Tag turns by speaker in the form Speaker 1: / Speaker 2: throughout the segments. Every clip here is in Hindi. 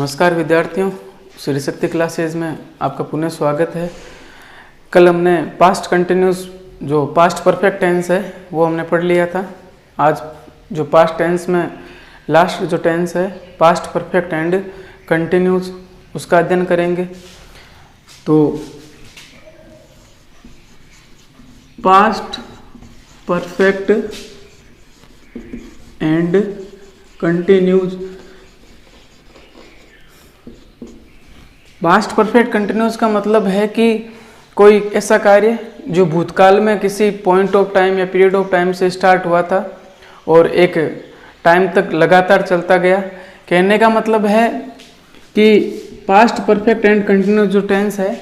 Speaker 1: नमस्कार विद्यार्थियों, श्री शक्ति क्लासेज में आपका पुनः स्वागत है। कल हमने पास्ट कंटिन्यूस जो पास्ट परफेक्ट टेंस है वो हमने पढ़ लिया था। आज जो पास्ट टेंस में लास्ट जो टेंस है पास्ट परफेक्ट एंड कंटिन्यूस उसका अध्ययन करेंगे। तो past perfect and continuous, past perfect continuous का मतलब है कि कोई ऐसा कार्य जो भूतकाल में किसी पॉइंट ऑफ टाइम या पीरियड ऑफ टाइम से स्टार्ट हुआ था और एक टाइम तक लगातार चलता गया। कहने का मतलब है कि पास्ट परफेक्ट एंड कंटिन्यूस जो टेंस है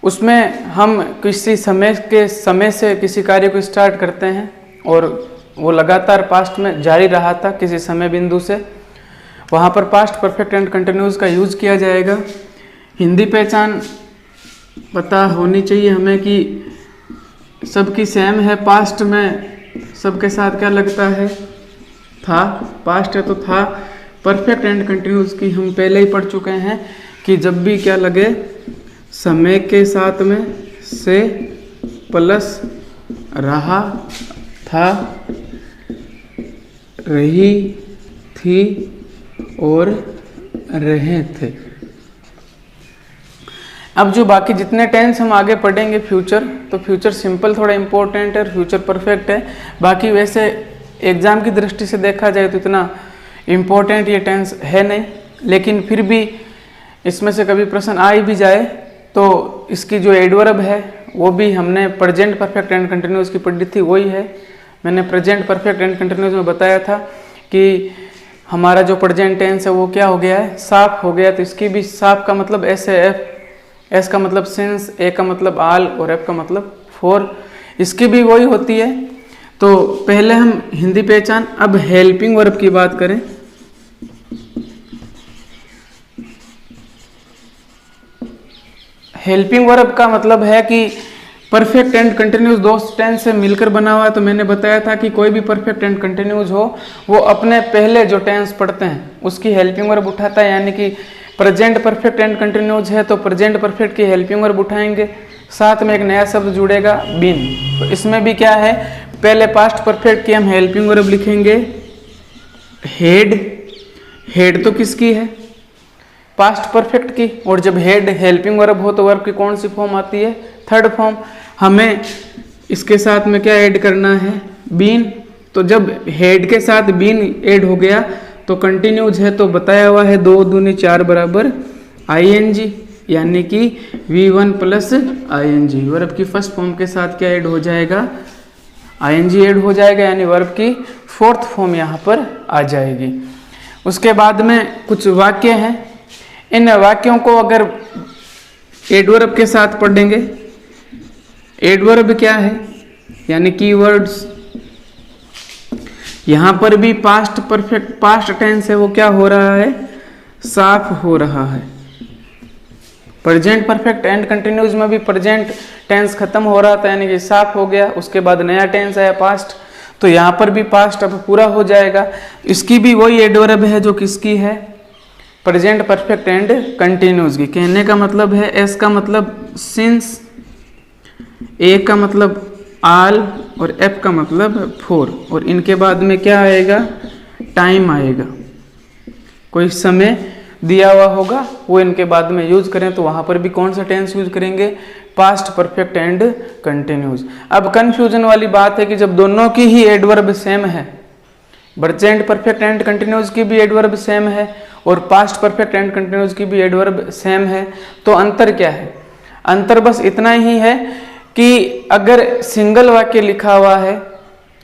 Speaker 1: उसमें हम किसी समय से किसी कार्य को स्टार्ट करते हैं और वो लगातार पास्ट में जारी रहा था किसी समय बिंदु से, वहाँ पर पास्ट परफेक्ट एंड कंटिन्यूस का यूज किया जाएगा। हिंदी पहचान पता होनी चाहिए हमें कि सबकी सेम है। पास्ट में सबके साथ क्या लगता है? था। पास्ट है तो था। परफेक्ट एंड कंटिन्यूस की हम पहले ही पढ़ चुके हैं कि जब भी क्या लगे समय के साथ में से प्लस रहा था, रही थी और रहे थे। अब जो बाकी जितने टेंस हम आगे पढ़ेंगे फ्यूचर, तो फ्यूचर सिंपल थोड़ा इम्पोर्टेंट है, फ्यूचर परफेक्ट है। बाकी वैसे एग्ज़ाम की दृष्टि से देखा जाए तो इतना इम्पोर्टेंट ये टेंस है नहीं, लेकिन फिर भी इसमें से कभी प्रश्न आ ही भी जाए तो इसकी जो एडवर्ब है वो भी हमने प्रेजेंट परफेक्ट एंड कंटिन्यूस की पढ़ी थी, वही है। मैंने प्रेजेंट परफेक्ट एंड कंटिन्यूस में बताया था कि हमारा जो प्रेजेंट टेंस है वो क्या हो गया है? साफ हो गया। तो इसकी भी साफ का मतलब एस है, एस का मतलब सिंस, ए का मतलब आल और एफ का मतलब फॉर, इसकी भी वही होती है। तो पहले हम हिंदी पहचान, अब हेल्पिंग वर्ब की बात करें। हेल्पिंग वर्ब का मतलब है कि परफेक्ट एंड कंटिन्यूस दो टेंस से मिलकर बना हुआ है। तो मैंने बताया था कि कोई भी परफेक्ट एंड कंटिन्यूस हो वो अपने पहले जो टेंस पढ़ते हैं उसकी हेल्पिंग वर्ब उठाता है। यानी कि प्रेजेंट परफेक्ट एंड कंटिन्यूस है तो प्रेजेंट परफेक्ट की हेल्पिंग वर्ब उठाएंगे, साथ में एक नया शब्द जुड़ेगा बीन। तो इसमें भी क्या है, पहले पास्ट परफेक्ट की हम हेल्पिंग वर्ब लिखेंगे हेड। हेड तो किसकी है? पास्ट परफेक्ट की। और जब हेड हेल्पिंग वर्ब हो तो वर्ब की कौन सी फॉर्म आती है? Third form. हमें इसके साथ में क्या ऐड करना है? बीन। तो जब हेड के साथ बीन ऐड हो गया तो कंटिन्यूज है, तो बताया हुआ है 2 दूनी 4 बराबर ING, यानी कि V1 प्लस ING। वर्ब की फर्स्ट फॉर्म के साथ क्या ऐड हो जाएगा? ING ऐड हो जाएगा, यानी वर्ब की फोर्थ फॉर्म यहाँ पर आ जाएगी। उसके बाद में कुछ वाक्य हैं, इन वाक्यों को अगर एडवर्ब के साथ पढ़ेंगे। एडवर्ब क्या है? यानी कीवर्ड्स। यहां पर भी पास्ट परफेक्ट पास्ट टेंस है वो क्या हो रहा है? साफ हो रहा है। प्रेजेंट परफेक्ट एंड कंटिन्यूस में भी प्रेजेंट टेंस खत्म हो रहा था, यानी कि साफ हो गया। उसके बाद नया टेंस आया पास्ट, तो यहां पर भी पास्ट अब पूरा हो जाएगा। इसकी भी वही एडवर्ब है जो किसकी है? प्रेजेंट परफेक्ट एंड कंटिन्यूस की। कहने का मतलब है एस का मतलब सिंस, ए का मतलब आल और एफ का मतलब फॉर, और इनके बाद में क्या आएगा? टाइम आएगा। कोई समय दिया हुआ होगा वो इनके बाद में यूज करें, तो वहां पर भी कौन सा टेंस यूज करेंगे? Past perfect and continuous. अब कंफ्यूजन वाली बात है कि जब दोनों की ही एडवर्ब सेम है, प्रेजेंट परफेक्ट एंड कंटिन्यूस की भी एडवर्ब सेम है और पास्ट परफेक्ट एंड कंटिन्यूस की भी एडवर्ब सेम है, तो अंतर क्या है? अंतर बस इतना ही है कि अगर सिंगल वाक्य लिखा हुआ है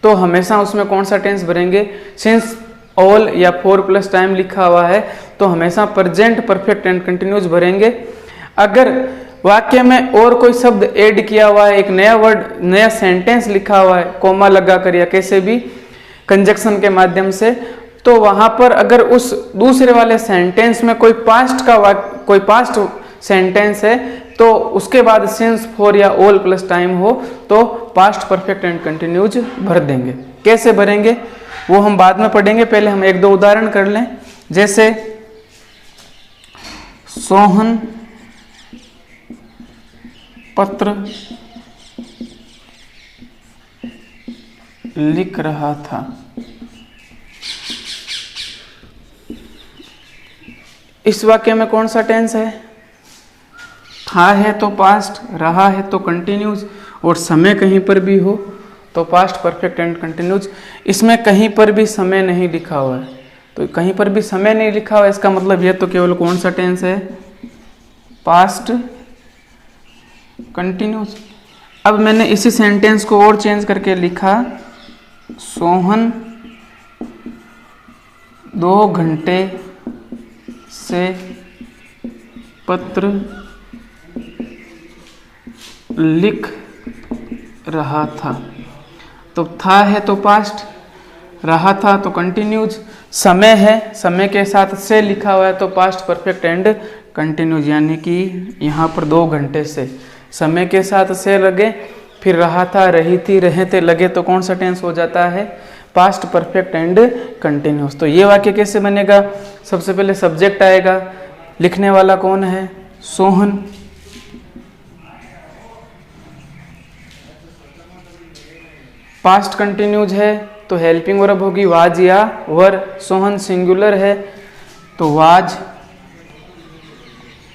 Speaker 1: तो हमेशा उसमें कौन सा टेंस भरेंगे? सिंस, ऑल या फॉर प्लस टाइम लिखा हुआ है तो हमेशा प्रेजेंट परफेक्ट एंड कंटिन्यूस भरेंगे। अगर वाक्य में और कोई शब्द ऐड किया हुआ है, एक नया वर्ड, नया सेंटेंस लिखा हुआ है कोमा लगाकर या कैसे भी कंजक्शन के माध्यम से, तो वहां पर अगर उस दूसरे वाले सेंटेंस में कोई पास्ट सेंटेंस है तो उसके बाद सिंस, फॉर या ऑल प्लस टाइम हो तो पास्ट परफेक्ट एंड कंटिन्यूज भर देंगे। कैसे भरेंगे वो हम बाद में पढ़ेंगे, पहले हम एक दो उदाहरण कर लें। जैसे सोहन पत्र लिख रहा था। इस वाक्य में कौन सा टेंस है? था है तो पास्ट, रहा है तो कंटिन्यूज, और समय कहीं पर भी हो तो पास्ट परफेक्ट एंड कंटिन्यूज। इसमें कहीं पर भी समय नहीं लिखा हुआ है, तो कहीं पर भी समय नहीं लिखा हुआ है, इसका मतलब यह तो केवल कौन सा टेंस है? Past continues. अब मैंने इसी सेंटेंस को और चेंज करके लिखा, सोहन 2 घंटे से पत्र लिख रहा था। तो था है तो पास्ट, रहा था तो कंटिन्यूज, समय है, समय के साथ से लिखा हुआ है तो पास्ट परफेक्ट एंड कंटिन्यूज। यानी कि यहाँ पर 2 घंटे से, समय के साथ से लगे, फिर रहा था, रही थी, रहे थे लगे तो कौन सा टेंस हो जाता है? Past perfect and continuous. तो ये वाक्य कैसे बनेगा? सबसे पहले सब्जेक्ट आएगा, लिखने वाला कौन है? सोहन। पास्ट कंटिन्यूज है तो हेल्पिंग वर्ब होगी वाज या वर। सोहन सिंगुलर है तो वाज।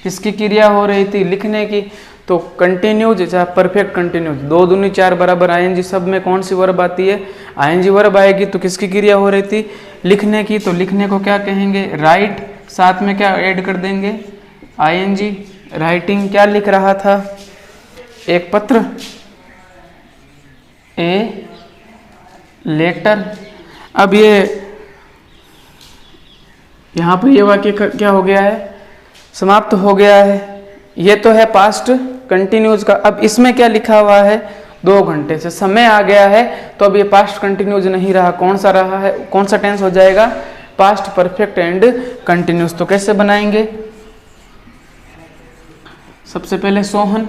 Speaker 1: किसकी क्रिया हो रही थी? लिखने की। तो कंटिन्यूज या परफेक्ट कंटिन्यूज, 2 दूनी 4 बराबर आईएनजी, सब में कौन सी वर्ब आती है? आईएनजी वर्ब आएगी। तो किसकी क्रिया हो रही थी? लिखने की। तो लिखने को क्या कहेंगे? राइट। साथ में क्या ऐड कर देंगे? आईएनजी। राइटिंग, क्या लिख रहा था? एक पत्र, ए लेटर। अब ये यहाँ पर ये वाक्य क्या हो गया है? समाप्त हो गया है। ये तो है पास्ट कंटिन्यूज का। अब इसमें क्या लिखा हुआ है? 2 घंटे से, समय आ गया है तो अब ये पास्ट कंटिन्यूज नहीं रहा। कौन सा रहा है? कौन सा टेंस हो जाएगा? Past perfect and continues. तो कैसे बनाएंगे? सबसे पहले सोहन,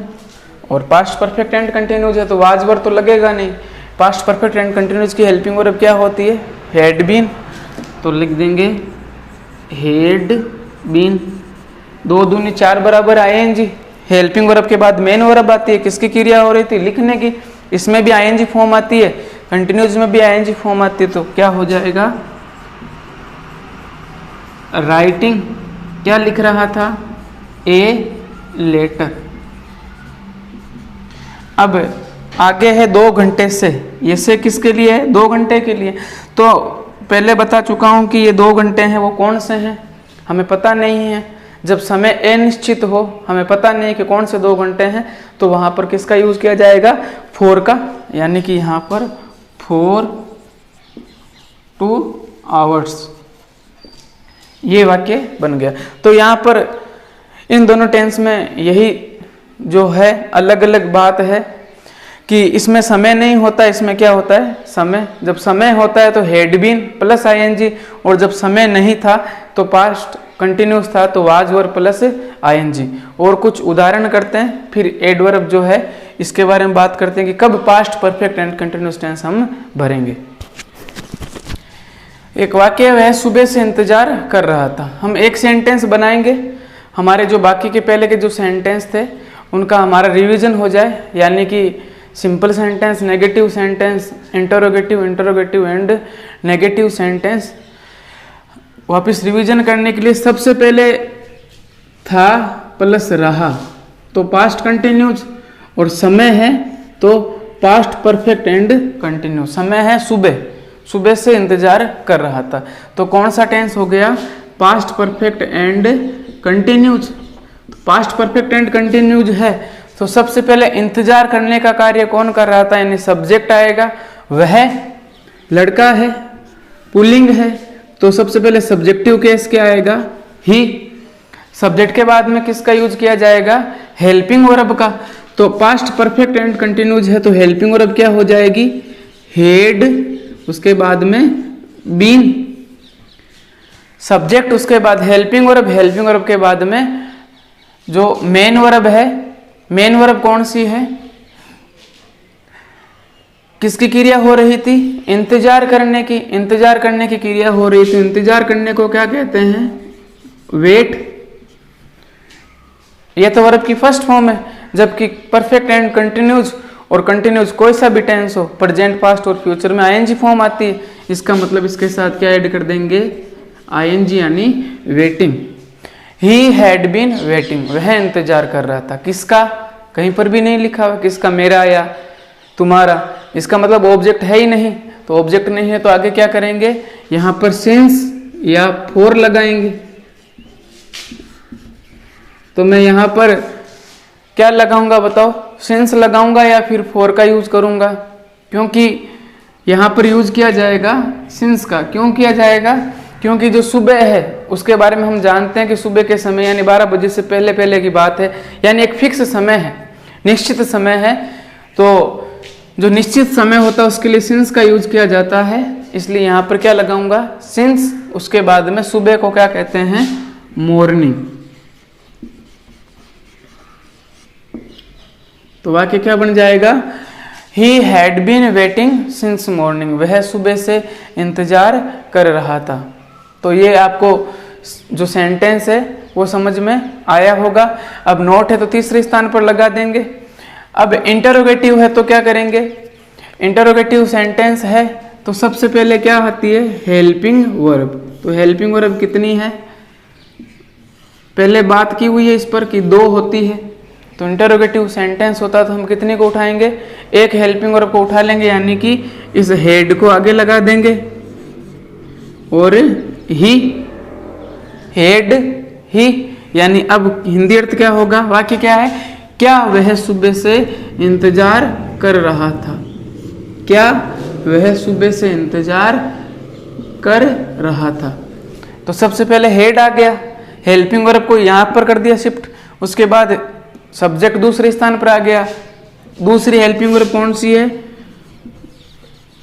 Speaker 1: और पास्ट परफेक्ट एंड कंटिन्यूज है तो वाज वर तो लगेगा नहीं। पास्ट परफेक्ट एंड कंटिन्यूज की हेल्पिंग वर्ब क्या होती है? Had been. तो लिख देंगे हैड बीन। 2 दूनी 4 बराबर आईएनजी। हेल्पिंग वर्ब के बाद मेन वर्ब आती है, किसकी क्रिया हो रही थी? लिखने की। इसमें भी आईएनजी फॉर्म आती है, कंटिन्यूज में भी आईएनजी फॉर्म आती है। तो क्या हो जाएगा? राइटिंग। क्या लिख रहा था? A letter. अब आगे है 2 घंटे से। ये से किसके लिए है? 2 घंटे के लिए। तो पहले बता चुका हूं कि ये 2 घंटे हैं वो कौन से हैं? हमें पता नहीं है। जब समय अनिश्चित हो, हमें पता नहीं कि कौन से 2 घंटे हैं, तो वहां पर किसका यूज किया जाएगा? फॉर का। यानी कि यहां पर 4 2 आवर्स। ये वाक्य बन गया। तो यहां पर इन दोनों टेंस में यही जो है अलग अलग बात है कि इसमें समय नहीं होता, इसमें क्या होता है? समय। जब समय होता है तो हैड बीन प्लस आईएनजी, और जब समय नहीं था तो पास्ट कंटिन्यूस था तो वाज वर प्लस आईएनजी। और कुछ उदाहरण करते हैं, फिर एडवर्ब जो है इसके बारे में बात करते हैं कि कब past perfect and continuous tense हम भरेंगे। एक वाक्य वह सुबह से इंतजार कर रहा था। हम एक सेंटेंस बनाएंगे, हमारे जो बाकी के पहले के जो सेंटेंस थे उनका हमारा रिवीजन हो जाए, यानी कि simple sentence, negative sentence, interrogative and negative sentence. वापस रिवीजन करने के लिए सबसे पहले था प्लस रहा तो पास्ट कंटिन्यूज, और समय है तो पास्ट परफेक्ट एंड कंटिन्यू। समय है सुबह, सुबह से इंतजार कर रहा था, तो कौन सा टेंस हो गया? Past perfect and continues. Past perfect and continues है तो सबसे पहले इंतजार करने का कार्य कौन कर रहा था? यानी सब्जेक्ट आएगा, वह लड़का है, पुल्लिंग है, तो सबसे पहले सब्जेक्टिव केस क्या आएगा? ही। सब्जेक्ट के बाद में किसका यूज किया जाएगा? हेल्पिंग वर्ब का। तो पास्ट परफेक्ट एंड कंटिन्यूज है तो हेल्पिंग वर्ब क्या हो जाएगी? हेड, उसके बाद में बीन। सब्जेक्ट, उसके बाद हेल्पिंग वर्ब, हेल्पिंग वर्ब के बाद में जो मेन वर्ब है, मेन वर्ब कौन सी है? किसकी क्रिया हो रही थी? इंतजार करने की। इंतजार करने की क्रिया हो रही थी। इंतजार करने को क्या कहते हैं? वेट। ये तो वर्ब की फर्स्ट फॉर्म है, जबकि परफेक्ट एंड कंटिन्यूज और कंटिन्यूज कोई सा भी टेंस हो, प्रेजेंट, पास्ट और फ्यूचर में आईएनजी फॉर्म आती है। इसका मतलब इसके साथ क्या ऐड कर देंगे, आईएनजी यानी waiting. He had been waiting, वह इंतजार कर रहा था। किसका, कहीं पर भी नहीं लिखा हुआ किसका, मेरा या तुम्हारा। इसका मतलब ऑब्जेक्ट है ही नहीं, तो ऑब्जेक्ट नहीं है तो आगे क्या करेंगे, यहां पर सिंस या फॉर लगाएंगे। तो मैं यहां पर क्या लगाऊंगा बताओ, सिंस लगाऊंगा या फिर फॉर का यूज करूंगा, क्योंकि यहां पर यूज किया जाएगा सिंस का। क्यों किया जाएगा, क्योंकि जो सुबह है उसके बारे में हम जानते हैं कि सुबह के समय यानी 12 बजे से पहले पहले की बात है, यानी एक फिक्स समय है, निश्चित समय है। तो जो निश्चित समय होता है उसके लिए सिंस का यूज किया जाता है, इसलिए यहाँ पर क्या लगाऊंगा, सिंस। उसके बाद में सुबह को क्या कहते हैं, मॉर्निंग। तो वाक्य क्या बन जाएगा, he had been waiting since morning, वह सुबह से इंतजार कर रहा था। तो ये आपको जो सेंटेंस है वो समझ में आया होगा। अब नोट है तो तीसरे स्थान पर लगा देंगे। अब इंटरोगेटिव है तो क्या करेंगे, इंटरोगेटिव सेंटेंस है तो सबसे पहले क्या आती है, हेल्पिंग वर्ब। तो हेल्पिंग वर्ब कितनी है, पहले बात की हुई है इस पर कि 2 होती है। तो इंटरोगेटिव सेंटेंस होता है तो हम कितने को उठाएंगे, एक हेल्पिंग वर्ब को उठा लेंगे, यानी कि इस हेड को आगे लगा देंगे और ही, हेड ही, यानी अब हिंदी अर्थ क्या होगा, वाक्य क्या है, क्या वह सुबह से इंतजार कर रहा था, क्या वह सुबह से इंतजार कर रहा था। तो सबसे पहले हेड आ गया, हेल्पिंग वर्ब को यहां पर कर दिया शिफ्ट, उसके बाद सब्जेक्ट दूसरे स्थान पर आ गया। दूसरी हेल्पिंग वर्ब कौन सी है,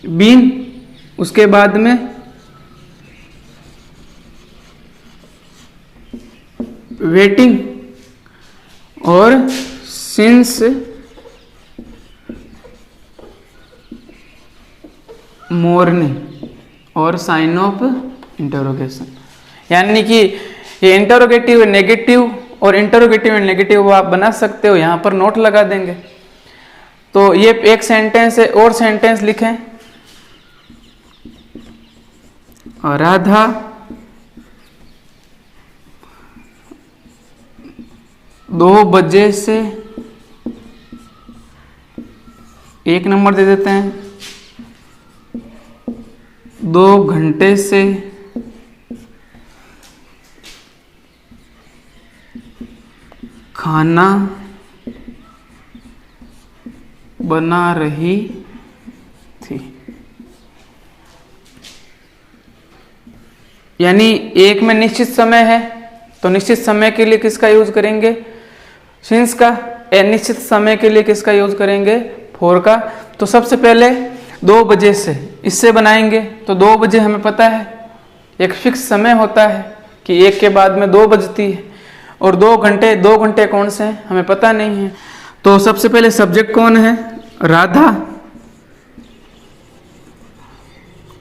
Speaker 1: बीन। उसके बाद में वेटिंग और सिंस मॉर्निंग और साइन ऑफ इंटरोगेशन। यानी कि ये इंटरोगेटिव नेगेटिव और इंटरोगेटिव एंड नेगेटिव आप बना सकते हो, यहां पर नोट लगा देंगे। तो ये एक सेंटेंस है, और सेंटेंस लिखें, राधा दो बजे से, एक नंबर दे देते हैं, 2 घंटे से खाना बना रही थी। यानी एक में निश्चित समय है तो निश्चित समय के लिए किसका यूज करेंगे, सिंस का। अनिश्चित समय के लिए किसका यूज करेंगे, फॉर का। तो सबसे पहले 2 बजे से, इससे बनाएंगे तो 2 बजे हमें पता है एक फिक्स समय होता है कि 1 के बाद में 2 बजती है, और 2 घंटे कौन से हैं हमें पता नहीं है। तो सबसे पहले सब्जेक्ट कौन है, राधा।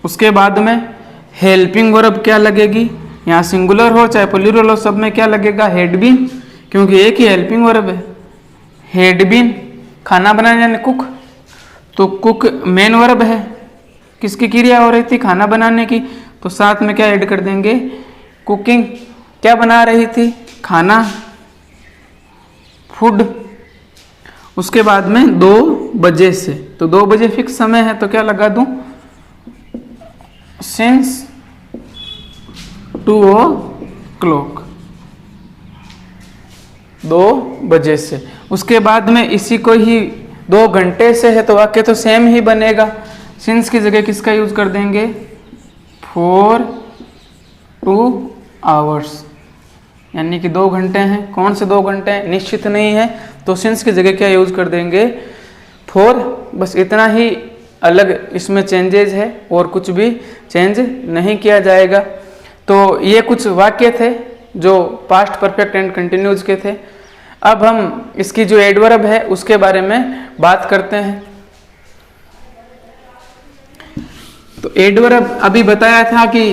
Speaker 1: उसके बाद में हेल्पिंग वर्ब क्या लगेगी, यहाँ सिंगुलर हो चाहे प्लूरल हो, सब में क्या लगेगा, हेड बीन, क्योंकि एक ही हेल्पिंग वर्ब है, हेड बीन। खाना बनाने यानी कुक, तो कुक मेन वर्ब है, किसकी क्रिया हो रही थी, खाना बनाने की। तो साथ में क्या ऐड कर देंगे, कुकिंग। क्या बना रही थी, खाना, फूड। उसके बाद में 2 बजे से, तो 2 बजे फिक्स समय है तो क्या लगा दूं, सिंस 2 o'clock, 2 बजे से। उसके बाद में इसी को ही 2 घंटे से है तो वाक्य तो सेम ही बनेगा, सिंस की जगह किसका यूज कर देंगे, for 2 hours, यानी कि 2 घंटे हैं। कौन से 2 घंटे हैं, निश्चित नहीं है, तो सिंस की जगह क्या यूज कर देंगे, फॉर। बस इतना ही अलग इसमें चेंजेज है, और कुछ भी चेंज नहीं किया जाएगा। तो ये कुछ वाक्य थे जो पास्ट परफेक्ट एंड कंटिन्यूज के थे। अब हम इसकी जो एडवर्ब है उसके बारे में बात करते हैं। तो एडवर्ब अभी बताया था कि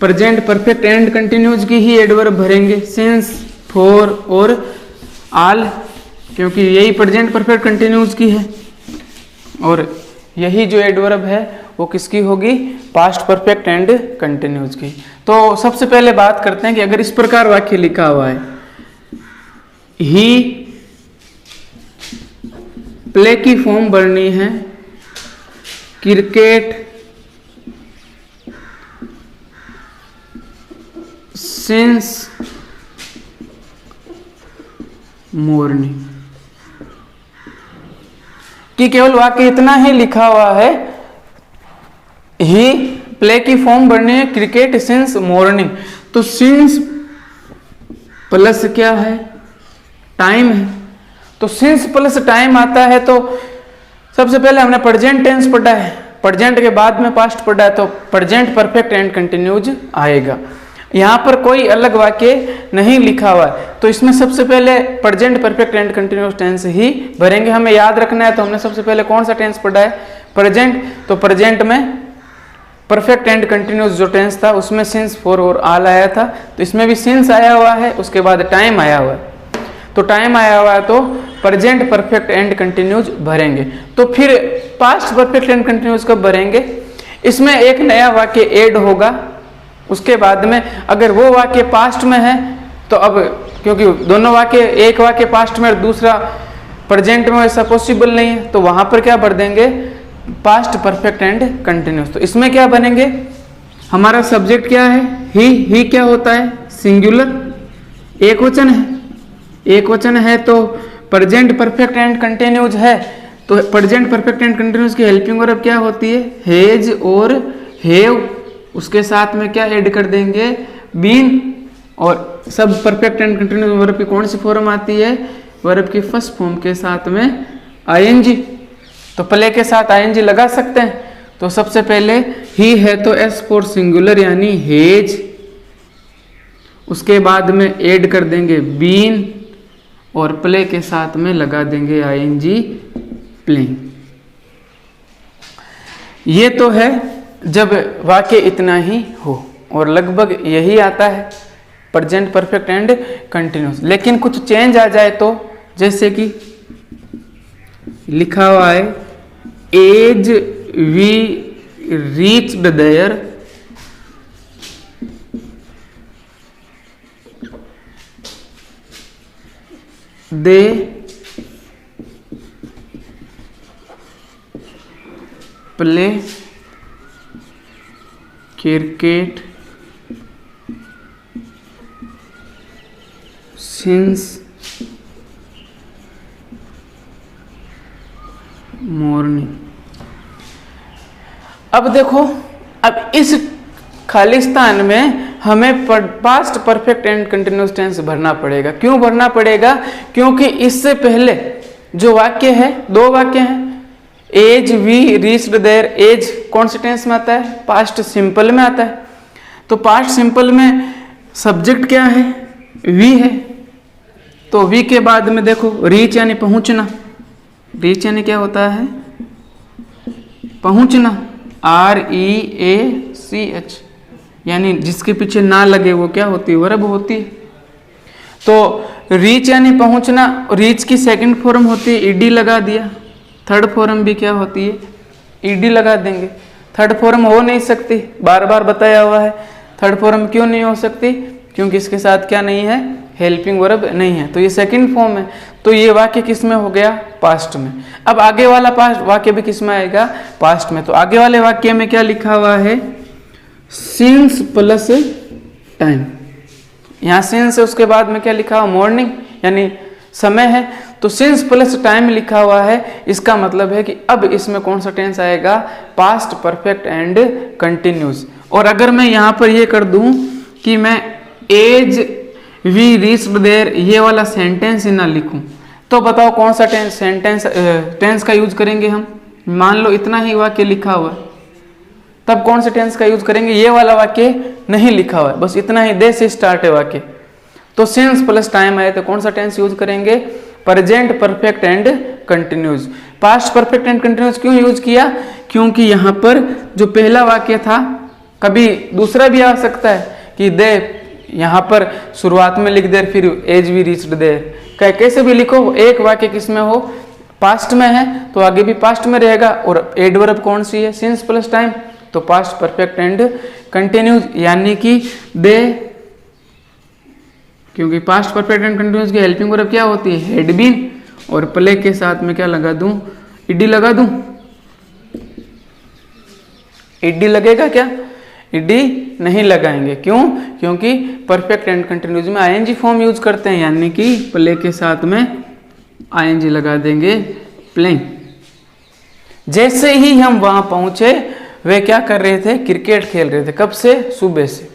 Speaker 1: प्रेजेंट परफेक्ट एंड कंटिन्यूज की ही एडवर्ब भरेंगे, सिंस, फॉर और आल, क्योंकि यही प्रेजेंट परफेक्ट कंटिन्यूस की है, और यही जो एडवर्ब है वो किसकी होगी, पास्ट परफेक्ट एंड कंटिन्यूस की। तो सबसे पहले बात करते हैं कि अगर इस प्रकार वाक्य लिखा हुआ है, ही प्ले की फॉर्म भरनी है, क्रिकेट सिंस मॉर्निंग, कि केवल वाक्य इतना ही लिखा हुआ है, ही प्ले की फॉर्म भरनी है क्रिकेट सिंस मॉर्निंग, तो सिंस प्लस क्या है, टाइम है, तो सिंस प्लस टाइम आता है, तो सबसे पहले हमने प्रेजेंट टेंस पढ़ा है, प्रेजेंट के बाद में पास्ट पढ़ा है, तो प्रेजेंट परफेक्ट एंड कंटिन्यूज आएगा। यहां पर कोई अलग वाक्य नहीं लिखा हुआ है, तो इसमें सबसे पहले present perfect and continuous tense ही भरेंगे। हमें याद रखना है, तो हमने सबसे पहले कौन सा टेंस पढ़ा है, प्रेजेंट, तो प्रेजेंट में परफेक्ट एंड कंटिन्यूस जो टेंस था उसमें सिंस, फॉर और आल आया था, तो इसमें भी सिंस आया हुआ है, उसके बाद टाइम आया हुआ है, तो टाइम आया हुआ है, तो प्रेजेंट परफेक्ट एंड कंटिन्यूस भरेंगे। तो फिर पास्ट परफेक्ट एंड कंटिन्यूस कब भरेंगे, इसमें एक नया वाक्य ऐड होगा, उसके बाद में अगर वो वाक्य पास्ट में है, तो अब क्योंकि दोनों वाक्य, एक वाक्य पास्ट में और दूसरा प्रेजेंट में, ऐसा पॉसिबल नहीं है, तो वहां पर क्या भर देंगे, पास्ट परफेक्ट एंड कंटिन्यूस। तो इसमें क्या बनेंगे, हमारा सब्जेक्ट क्या है, ही क्या होता है, सिंगुलर, एक वचन है, एक वचन है, तो प्रेजेंट परफेक्ट एंड कंटिन्यूस है, तो प्रेजेंट परफेक्ट एंड कंटिन्यूस की हेल्पिंग वर्ब क्या होती है, हैज और हैव, उसके साथ में क्या ऐड कर देंगे, बीन, और सब परफेक्ट एंड कंटिन्यूस वर्ब की कौन सी फॉर्म आती है, वर्ब की फर्स्ट फॉर्म के साथ में आईएनजी, तो प्ले के साथ आईएनजी लगा सकते हैं। तो सबसे पहले ही है तो एस फॉर सिंगुलर यानी हेज, उसके बाद में ऐड कर देंगे बीन, और प्ले के साथ में लगा देंगे आईएनजी प्लेइंग। ये तो है जब वाक्य इतना ही हो, और लगभग यही आता है प्रेजेंट परफेक्ट एंड कंटिन्यूस। लेकिन कुछ चेंज आ जाए तो, जैसे कि लिखा हुआ है, as we reached there they play cricket since morning. अब देखो, अब इस खालिस्तान में हमें past perfect and continuous tense भरना पड़ेगा। क्यों भरना पड़ेगा, क्योंकि इससे पहले जो वाक्य है, दो वाक्य हैं, as we reached there, as कौन से टेंस में आता है, पास्ट सिंपल में आता है, तो पास्ट सिंपल में सब्जेक्ट क्या है, वी है, तो वी के बाद में देखो रीच यानी पहुंचना, रीच यानी क्या होता है, पहुंचना, REACH, यानी जिसके पीछे ना लगे वो क्या होती है, वर्ब होती है। तो रीच यानी पहुंचना, रीच की सेकंड फॉर्म होती है ईडी लगा दिया, थर्ड फॉर्म भी क्या होती है, ईडी लगा देंगे। थर्ड फॉर्म हो नहीं सकती, बार बार बताया हुआ है। थर्ड फॉर्म क्यों नहीं हो सकती, क्योंकि इसके साथ क्या नहीं है, हेल्पिंग वर्ब नहीं है, तो ये सेकंड फॉर्म है। तो ये वाक्य किस में हो गया, पास्ट में। अब आगे वाला पास्ट वाक्य भी किस में आएगा, पास्ट में। तो आगे वाले वाक्य में क्या लिखा हुआ है, सिंस प्लस टाइम, यहाँ सिंस है, उसके बाद में क्या लिखा हुआ, मॉर्निंग यानी समय है, तो सिंस प्लस टाइम लिखा हुआ है। इसका मतलब है कि अब इसमें कौन सा टेंस आएगा, पास्ट परफेक्ट एंड कंटिन्यूस। और अगर मैं यहाँ पर ये कर दूं कि मैं एज वी रीच्ड देयर ये वाला सेंटेंस ही ना लिखूं, तो बताओ कौन सा टेंस का यूज करेंगे हम। मान लो इतना ही वाक्य लिखा हुआ, तब कौन से टेंस का यूज करेंगे, ये वाला वाक्य नहीं लिखा हुआ है, बस इतना ही, दे से स्टार्ट है वाक्य, तो सिंस प्लस टाइम आए तो कौन सा टेंस यूज करेंगे, present perfect and continuous. Past perfect and continuous क्यों यूज किया, क्योंकि यहाँ पर जो पहला वाक्य था, कभी दूसरा भी आ सकता है कि दे यहाँ पर शुरुआत में लिख दे, फिर एज वी रीच्ड देयर, कैसे भी लिखो, एक वाक्य किसमें हो, पास्ट में है तो आगे भी पास्ट में रहेगा। और एडवर्ब कौन सी है, सिंस प्लस टाइम, तो पास्ट परफेक्ट एंड कंटिन्यूज, यानी कि दे, क्योंकि पास्ट परफेक्ट एंड कंटिन्यूज की हेल्पिंग वर्ब क्या होती है, हैड बीन, और प्ले के साथ में क्या लगा दूं, ईडी लगा दूं, ईडी लगेगा क्या, ईडी नहीं लगाएंगे, क्यों, क्योंकि परफेक्ट एंड कंटिन्यूज में आईएनजी फॉर्म यूज करते हैं, यानी कि प्ले के साथ में आईएनजी लगा देंगे, प्लेइंग। जैसे ही हम वहां पहुंचे वे क्या कर रहे थे, क्रिकेट खेल रहे थे, कब से, सुबह से,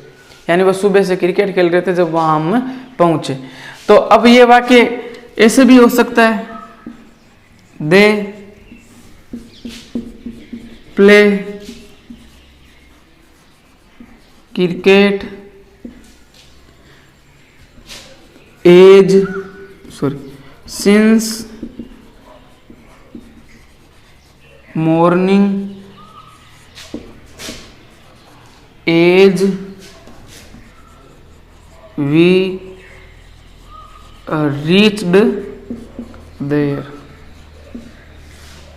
Speaker 1: यानी वो सुबह से क्रिकेट खेल रहे थे जब वहां हम पहुंचे। तो अब ये वाक्य ऐसे भी हो सकता है, they play cricket since morning as we reached there.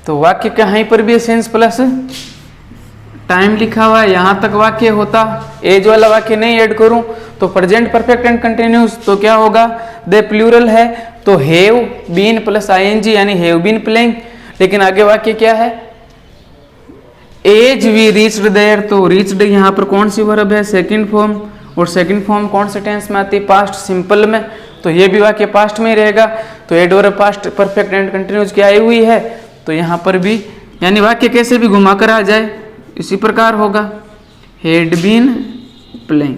Speaker 1: तो वाक्य कहीं पर भी सिंस प्लस टाइम लिखा हुआ है, यहां तक वाक्य होता, एज वाला वाक्य नहीं ऐड करूं तो प्रेजेंट परफेक्ट एंड कंटिन्यूस, तो क्या होगा, दे प्लूरल है तो हैव बीन प्लस आईएनजी, यानी हैव बीन प्लेइंग। लेकिन आगे वाक्य क्या है, एज वी रीच्ड देयर, तो रीच्ड यहां पर कौन सी वर्ब है, सेकंड फॉर्म, और सेकंड फॉर्म कौन से टेंस में आती है, पास्ट सिंपल में, तो ये भी वाक्य पास्ट में ही रहेगा। तो adverb past perfect and continuous की आई हुई है, तो यहां पर भी, यानी वाक्य कैसे भी घुमाकर आ जाए इसी प्रकार होगा, हैड बीन प्लेइंग।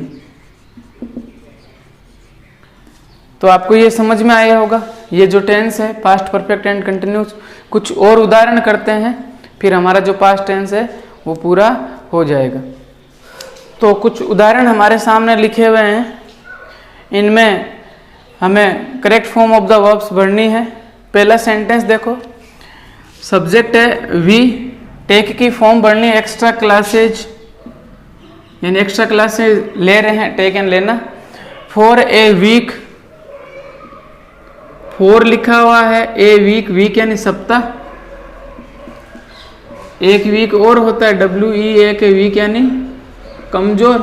Speaker 1: तो आपको ये समझ में आया होगा, ये जो टेंस है पास्ट परफेक्ट एंड कंटिन्यूस। कुछ और उदाहरण करते हैं, फिर हमारा जो पास्ट टेंस है वो पूरा हो जाएगा। तो कुछ उदाहरण हमारे सामने लिखे हुए हैं, इनमें हमें correct form of the verbs भरनी है। पहला सेंटेंस देखो, सब्जेक्ट है वी, टेक की फॉर्म भरनी है, एक्स्ट्रा क्लासेज, यानी एक्स्ट्रा क्लासेज ले रहे हैं, टेक एंड लेना। फॉर ए वीक, फॉर लिखा हुआ है, ए वीक, वीक यानी सप्ताह, एक वीक और होता है WEAK, वीक यानी कमजोर,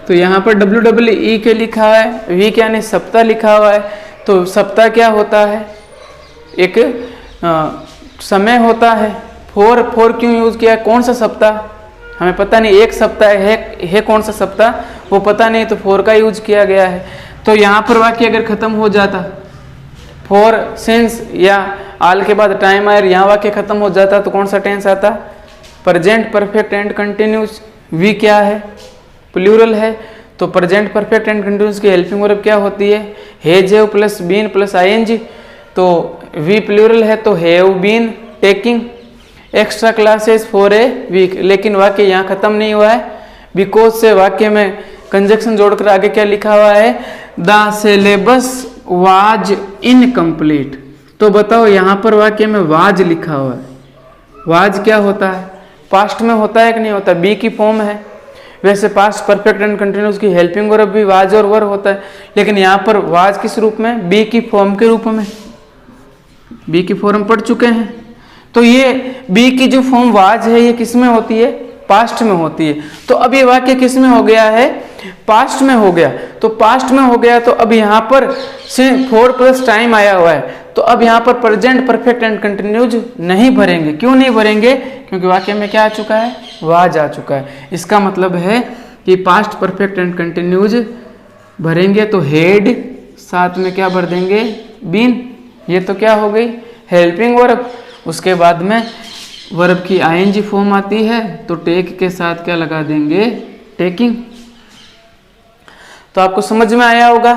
Speaker 1: तो यहां पर WEE के लिखा हुआ है, वीक यानी सप्ताह लिखा हुआ है। तो सप्ताह क्या होता है, एक समय होता है। फोर क्यों यूज किया, कौन सा सप्ताह हमें पता नहीं, एक सप्ताह है कौन सा सप्ताह वो पता नहीं, तो फोर का यूज किया गया है। तो यहाँ पर वाक्य अगर खत्म हो जाता, फोर सिंस या आल के बाद टाइम आयर, यहाँ वाक्य खत्म हो जाता तो कौन सा टेंस आता, present perfect and continuous. We क्या है, प्लूरल है, तो प्रेजेंट परफेक्ट एंड कंटिन्यूस की हेल्पिंग वर्ब क्या होती है, has have plus been plus ING. तो वी प्लूरल है तो have been taking extra classes for a week. लेकिन वाक्य यहाँ खत्म नहीं हुआ है, बिकॉज से वाक्य में कंजक्शन जोड़कर आगे क्या लिखा हुआ है, द सिलेबस वाज इनकम्प्लीट। तो बताओ यहाँ पर वाक्य में वाज लिखा हुआ है, वाज क्या होता है, पास्ट में होता है कि नहीं होता, बी की फॉर्म है। वैसे पास्ट परफेक्ट एंड कंटिन्यूस की हेल्पिंग वर्ब भी वाज और वर होता है, लेकिन यहाँ पर वाज किस रूप में, बी की फॉर्म के रूप में, बी की फॉर्म पढ़ चुके हैं। तो ये बी की जो फॉर्म वाज है ये किस में होती है, पास्ट में होती है। तो अब ये वाक्य किस में हो गया है, पास्ट में हो गया। तो पास्ट में हो गया तो अब यहाँ पर फोर प्लस टाइम आया हुआ है, तो अब यहाँ पर प्रेजेंट परफेक्ट एंड कंटिन्यूज नहीं भरेंगे। क्यों नहीं भरेंगे, क्योंकि वाक्य में क्या आ चुका है, वाज आ चुका है। इसका मतलब है कि पास्ट परफेक्ट एंड कंटिन्यूज भरेंगे तो हेड साथ में क्या भर देंगे, बीन। ये तो क्या हो गई, हेल्पिंग वर्ब। उसके बाद में वर्ब की आईएनजी फॉर्म आती है तो टेक के साथ क्या लगा देंगे, टेकिंग। तो आपको समझ में आया होगा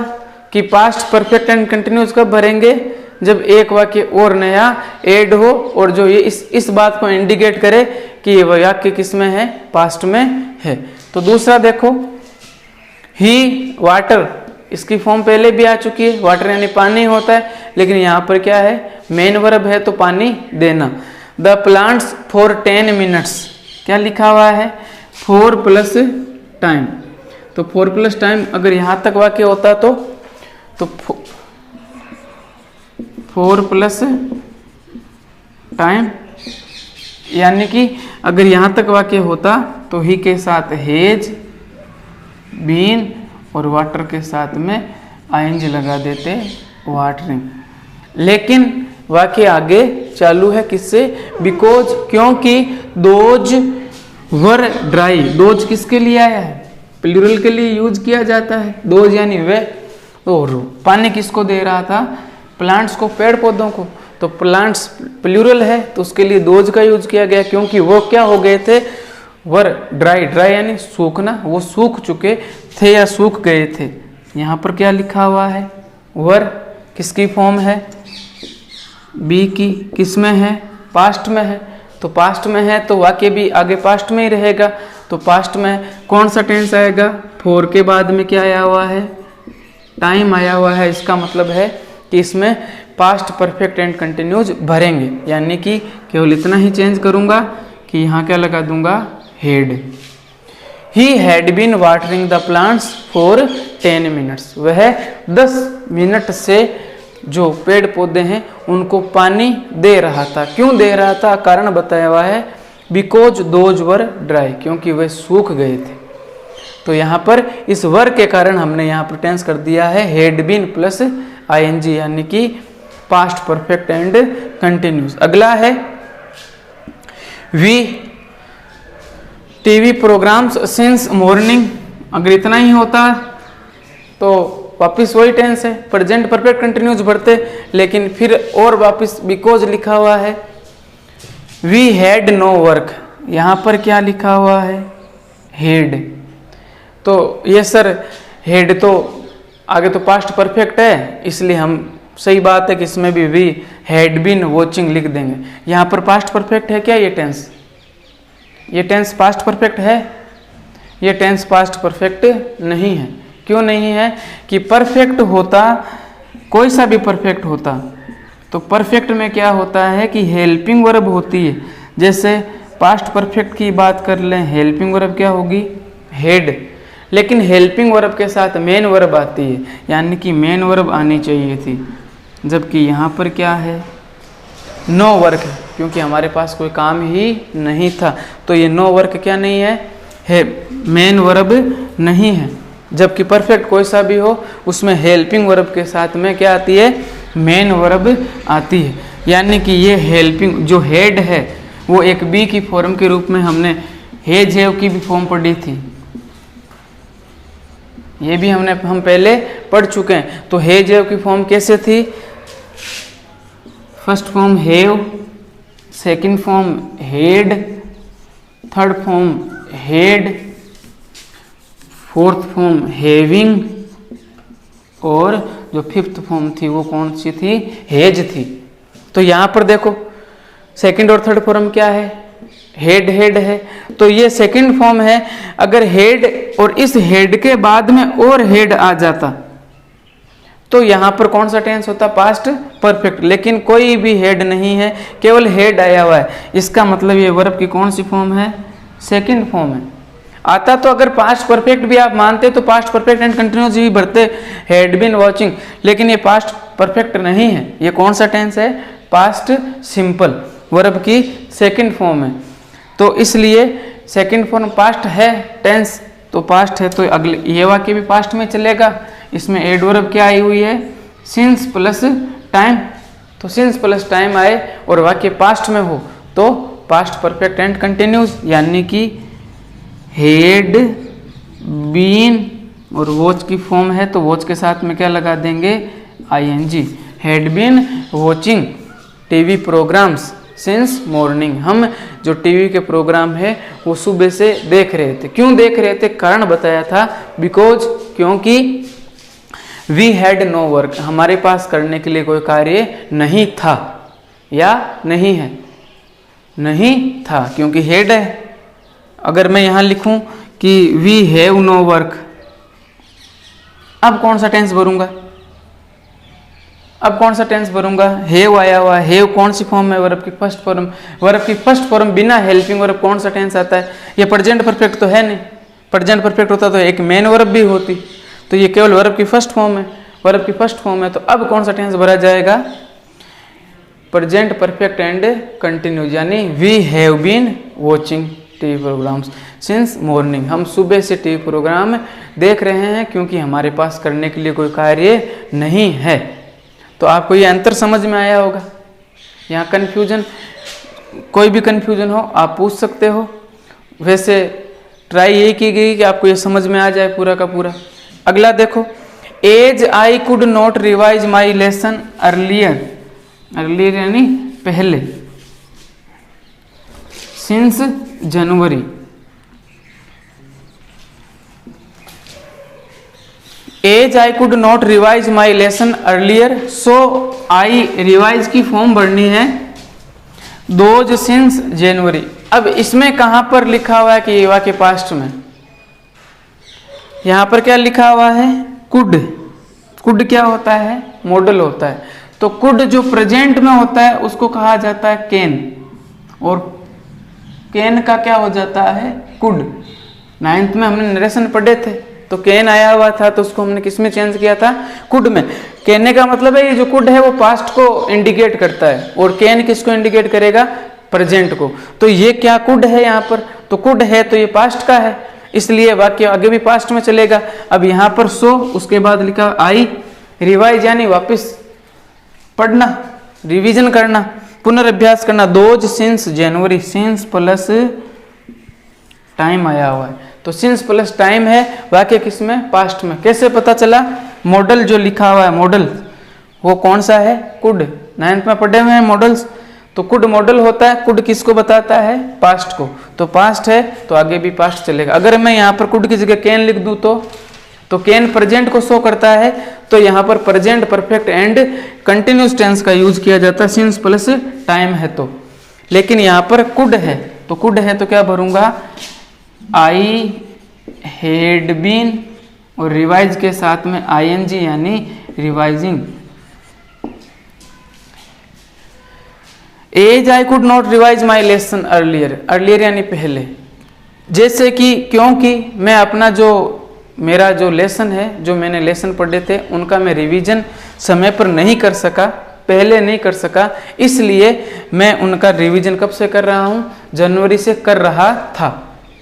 Speaker 1: कि पास्ट परफेक्ट एंड कंटिन्यूस कब भरेंगे, जब एक वाक्य और नया ऐड हो और जो ये इस बात को इंडिकेट करे कि ये वाक्य किस में है, पास्ट में है। तो दूसरा देखो, ही वाटर, इसकी फॉर्म पहले भी आ चुकी है, वाटर यानी पानी होता है, लेकिन यहाँ पर क्या है, मेन वर्ब है तो पानी देना। द प्लांट्स फॉर 10 मिनट्स, क्या लिखा हुआ है, 4 प्लस टाइम। तो 4 प्लस टाइम अगर यहाँ तक वाक्य होता तो 4 प्लस टाइम, यानी कि अगर यहाँ तक वाक्य होता तो ही के साथ हेज, बीन और वाटर के साथ में आइंज लगा देते, वाटरिंग। लेकिन वाक्य आगे चालू है किससे? बिकॉज, क्योंकि दोज वर ड्राई। दोज किसके लिए आया है? प्लूरल के लिए यूज किया जाता है दोज यानी वे। और पानी किसको दे रहा था? प्लांट्स को, पेड़ पौधों को। तो प्लांट्स प्लूरल है तो उसके लिए दोज का यूज किया गया, क्योंकि वो क्या हो गए थे? वर ड्राई। ड्राई यानी सूखना, वो सूख चुके थे या सूख गए थे। यहाँ पर क्या लिखा हुआ है? वर किसकी फॉर्म है? बी की। किस में है? पास्ट में है। तो पास्ट में है तो वाक्य भी आगे पास्ट में ही रहेगा। तो पास्ट में कौन सा टेंस आएगा? 4 के बाद में क्या आया हुआ है? टाइम आया हुआ है। इसका मतलब है कि इसमें पास्ट परफेक्ट एंड कंटिन्यूज भरेंगे, यानी कि केवल इतना ही चेंज करूंगा कि यहाँ क्या लगा दूंगा? Had. He had been watering the plants for 10 minutes. वह 10 मिनट से जो पेड़ पौधे हैं उनको पानी दे रहा था। क्यों दे रहा था? कारण बताया हुआ है, बिकॉज दोज वर ड्राई, क्योंकि वे सूख गए थे। तो यहाँ पर इस वर के कारण हमने यहाँ पर टेंस कर दिया है हैड बीन प्लस आईएनजी, यानी कि पास्ट परफेक्ट एंड कंटिन्यूस। अगला है we TV programmes since morning. अगर इतना ही होता तो वापिस वही टेंस है, प्रेजेंट परफेक्ट कंटिन्यूस भरते, लेकिन फिर और वापिस बिकॉज लिखा हुआ है। वी हैड नो वर्क, यहाँ पर क्या लिखा हुआ है? हेड। तो ये सर हेड तो आगे तो पास्ट परफेक्ट है, इसलिए हम सही बात है कि इसमें भी वी हैड बीन वॉचिंग लिख देंगे। यहाँ पर पास्ट परफेक्ट है क्या? ये टेंस, ये टेंस पास्ट परफेक्ट है? ये टेंस पास्ट परफेक्ट नहीं है। क्यों नहीं है? कि परफेक्ट होता, कोई सा भी परफेक्ट होता तो परफेक्ट में क्या होता है कि हेल्पिंग वर्ब होती है। जैसे पास्ट परफेक्ट की बात कर लें, हेल्पिंग वर्ब क्या होगी? हेड। लेकिन हेल्पिंग वर्ब के साथ मेन वर्ब आती है, यानी कि मेन वर्ब आनी चाहिए थी, जबकि यहाँ पर क्या है? नो वर्क है, क्योंकि हमारे पास कोई काम ही नहीं था। तो ये नो वर्क क्या नहीं है? मेन वर्ब नहीं है। जबकि परफेक्ट कोई सा भी हो उसमें हेल्पिंग वर्ब के साथ में क्या आती है? मेन वर्ब आती है। यानी कि ये हेल्पिंग जो हेड है वो एक बी की फॉर्म के रूप में हमने हेज हैव की भी फॉर्म पढ़ी थी, ये भी हम पहले पढ़ चुके हैं। तो हेज हैव की फॉर्म कैसे थी? First form have, second form head, third form head, fourth form having, और जो फिफ्थ फॉर्म थी वो कौन सी थी? हेज थी। तो यहाँ पर देखो सेकंड और थर्ड फॉर्म क्या है? हेड हेड है। तो ये सेकंड फॉर्म है। अगर हेड और इस हेड के बाद में और हेड आ जाता तो यहाँ पर कौन सा टेंस होता? Past perfect. लेकिन कोई भी हेड नहीं है, केवल हेड आया हुआ है। इसका मतलब ये वर्ब की कौन सी फॉर्म है? सेकंड फॉर्म है। आता तो अगर पास्ट परफेक्ट भी आप मानते तो पास्ट परफेक्ट एंड कंटिन्यूस भी भरते, हैड बीन वॉचिंग। लेकिन ये पास्ट परफेक्ट नहीं है। ये कौन सा टेंस है? पास्ट सिंपल, वर्ब की सेकंड फॉर्म है। तो इसलिए सेकंड फॉर्म पास्ट है, टेंस तो पास्ट है, तो अगले ये वाक्य भी पास्ट में चलेगा। इसमें एडवर्ब क्या आई हुई है? Since plus time. तो सिंस प्लस टाइम आए और वाक्य पास्ट में हो तो पास्ट परफेक्ट एंड कंटिन्यूस, यानी कि हेड बीन, और वॉच की फॉर्म है तो वॉच के साथ में क्या लगा देंगे? ING. Had been watching TV programmes since morning. हम जो टीवी के प्रोग्राम है वो सुबह से देख रहे थे। क्यों देख रहे थे? कारण बताया था, बिकॉज, क्योंकि वी हैड नो वर्क, हमारे पास करने के लिए कोई कार्य नहीं था, या नहीं है? नहीं था, क्योंकि हेड है। अगर मैं यहां लिखूं कि वी हैव नो वर्क, अब कौन सा टेंस भरूंगा? अब कौन सा टेंस भरूंगा? हैव आया हुआ, हैव कौन सी फॉर्म है? वर्ब की फर्स्ट फॉर्म। वर्ब की फर्स्ट फॉर्म बिना हेल्पिंग वर्ब कौन सा टेंस आता है? ये प्रेजेंट परफेक्ट तो है नहीं, प्रेजेंट परफेक्ट होता तो एक मेन वर्ब भी होती, तो ये केवल वर्ब की फर्स्ट फॉर्म है, वर्ब की फर्स्ट फॉर्म है। तो अब कौन सा टेंस भरा जाएगा? प्रेजेंट परफेक्ट एंड कंटिन्यूज, यानी we have been watching TV programmes since morning. हम सुबह से टीवी प्रोग्राम देख रहे हैं क्योंकि हमारे पास करने के लिए कोई कार्य नहीं है। तो आपको ये अंतर समझ में आया होगा। यहाँ कन्फ्यूजन, कोई भी कन्फ्यूजन हो आप पूछ सकते हो। वैसे ट्राई यही की गई कि आपको ये समझ में आ जाए पूरा का पूरा। अगला देखो, as I could not revise my lesson earlier, earlier यानी पहले, since January. As I could not revise my lesson earlier, so I revise की फॉर्म भरनी है दोज सिंस जनवरी। अब इसमें कहां पर लिखा हुआ है कि ये वाक्य पास्ट में? यहां पर क्या लिखा हुआ है? कुड। कुड क्या होता है? मॉडल होता है। तो कुड जो प्रेजेंट में होता है उसको कहा जाता है कैन, और कैन का क्या हो जाता है? कुड। 9th में हमने नरेशन पढ़े थे, तो कैन आया हुआ था तो उसको हमने किस में चेंज किया था? कुड में। कहने का मतलब है ये जो कुड है वो पास्ट को इंडिकेट करता है, और कैन किसको इंडिकेट करेगा? प्रेजेंट को। तो ये क्या कुड है यहाँ पर? तो कुड है तो ये पास्ट का है, इसलिए वाक्य आगे भी पास्ट में चलेगा। अब यहाँ पर सो, उसके बाद लिखा आई, रिवाइज यानी वापस पढ़ना, रिवीजन करना, पुनर्अभ्यास करना। Those since January, since plus time आया हुआ है, तो सिंस प्लस टाइम है, वाक्य किस में? पास्ट में। कैसे पता चला? मॉडल जो लिखा हुआ है, मॉडल वो कौन सा है? कुड। 9th में पढ़े हुए हैं मॉडल्स, तो कुड मॉडल होता है। कुड किसको बताता है? पास्ट को। तो पास्ट है तो आगे भी पास्ट चलेगा। अगर मैं यहाँ पर कुड की जगह कैन लिख दूं तो कैन प्रेजेंट को शो करता है, तो यहाँ पर present perfect and continuous tense का यूज किया जाता है सिंस प्लस टाइम है तो। लेकिन यहाँ पर कुड है, तो कुड है तो क्या भरूंगा? आई हैड बीन, और रिवाइज के साथ में आईएनजी यानी revising. As I could not revise my lesson earlier, earlier यानी पहले। जैसे कि, क्योंकि मैं अपना जो मेरा जो लेसन है, जो मैंने लेसन पढ़े थे उनका मैं रिवीजन समय पर नहीं कर सका, पहले नहीं कर सका, इसलिए मैं उनका रिवीजन कब से कर रहा हूँ? जनवरी से कर रहा था,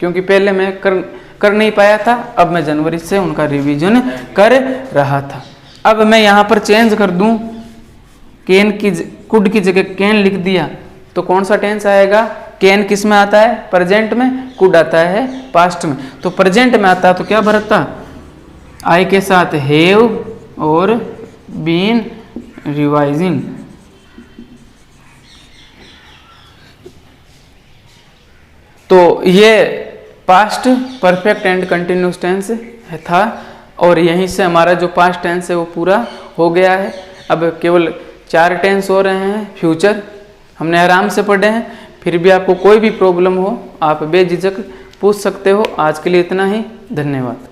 Speaker 1: क्योंकि पहले मैं कर नहीं पाया था। अब मैं जनवरी से उनका रिवीजन कर रहा था। अब मैं यहाँ पर चेंज कर दूं, कैन की कुड की जगह कैन लिख दिया, तो कौन सा टेंस आएगा? कैन किस में आता है? प्रेजेंट में। कुड आता है पास्ट में। तो प्रेजेंट में आता तो क्या भरता? आई के साथ हैव और बीन रिवाइजिंग। तो ये past perfect and continuous tense था, और यहीं से हमारा जो पास्ट टेंस है वो पूरा हो गया है। अब केवल 4 टेंस हो रहे हैं। फ्यूचर हमने आराम से पढ़े हैं, फिर भी आपको कोई भी प्रॉब्लम हो आप बेझिझक पूछ सकते हो। आज के लिए इतना ही, धन्यवाद।